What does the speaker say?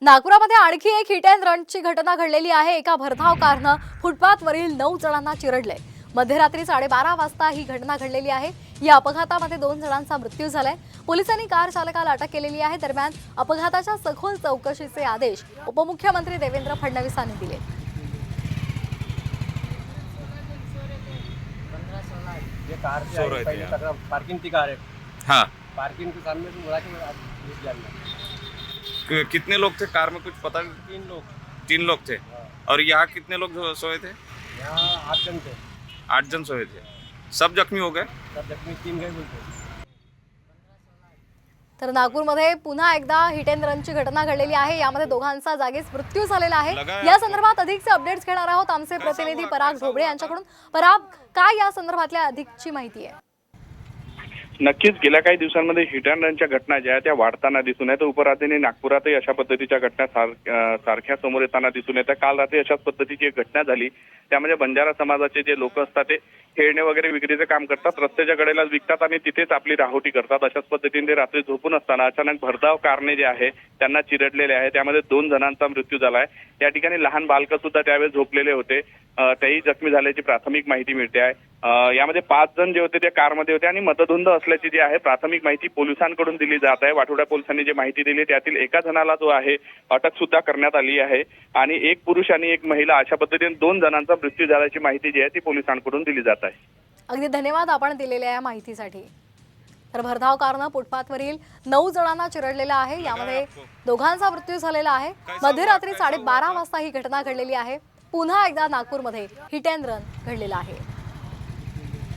नागपुरामध्ये आणखी एक hit and रनची घटना घडलेली आहे। एका भरधाव कारनं फुटपाथवरील 9 जणांना चिरडले। मध्यरात्री 12:30 वाजता ही घटना घडलेली आहे। या अपघातामध्ये 2 जणांचा मृत्यू झालाय। पोलिसांनी कार चालकाला अटक केलेली आहे। दरम्यान अपघाताच्या सखोल चौकशीचे आदेश उपमुख्यमंत्री देवेंद्र फडणवीसांनी दिले। ये कार से आई, पहले टकरा पार्किंग की कार है। हाँ। पार्किंग के सामने से मुड़ा के घुस गया। कितने लोग थे कार में, कुछ पता? 3 लोग। 3 लोग थे। और यहाँ कितने लोग सोए थे? यहाँ 8 जन थे। 8 जन सोए थे। सब जख्मी हो गए? सब जख्मी 3 गए बोलते। तर नागपूरमध्ये पुन्हा एकदा हिट अँड रनची घटना घडलेली आहे। यामध्ये दोघांचा जागीच मृत्यू झालेला आहे। या संदर्भात अधिकचे अपडेट्स घेणार आहोत आमचे प्रतिनिधी पराग ढोबळे यांच्याकडून। पराग, काय या संदर्भातल्या अधिकची माहिती आहे? नक्कीच गेल्या काही दिवसांमध्ये हिट अँड रनच्या घटना ज्या त्या वाढताना दिसून येतात। उपराजधानी नागपुरातही अशा पद्धतीच्या घटना सारख्या समोर येताना दिसून येतात। काल रात्री अशाच पद्धतीची एक घटना झाली। त्यामध्ये बंजारा समाजाचे जे लोक असतात ते खेळणे वगैरे विक्रीचे काम करतात, रस्त्याच्या कडेला विकतात आणि तिथेच आपली राहोटी करतात। अशाच पद्धतीने ते रात्री झोपून असताना अचानक भरधाव कारने जे आहे त्यांना चिरडलेले आहे। त्यामध्ये 2 जणांचा मृत्यू झालाय। या ठिकाणी लहान बालक सुद्धा त्यावेळेस झोपलेले होते, तेही जखमी झाल्याची प्राथमिक माहिती मिळते आहे। यामध्ये 5 जण जे होते ते कारमध्ये होते आणि मतधुंद असल्याची जी आहे प्राथमिक माहिती पोलिसांकडून दिली जात आहे। वाठोडा पोलिसांनी जी माहिती दिली त्यातील एका जणाला जो आहे अटक सुद्धा करण्यात आली आहे आणि एक पुरुष आणि एक महिला अशा पद्धतीने 2 जणांचा मृत्यू झाल्याची माहिती जी आहे ती पोलिसांकडून दिली जात आहे। अगदी धन्यवाद आपण दिलेल्या या माहितीसाठी। तर भरधाव कारनं फुटपाथवरील 9 जणांना चिरडलेलं आहे। यामध्ये दोघांचा मृत्यू झालेला आहे। मध्यरात्री 12:30 वाजता ही घटना घडलेली आहे। पुन्हा एकदा नागपूरमध्ये हिट अँड रन घडलेला आहे।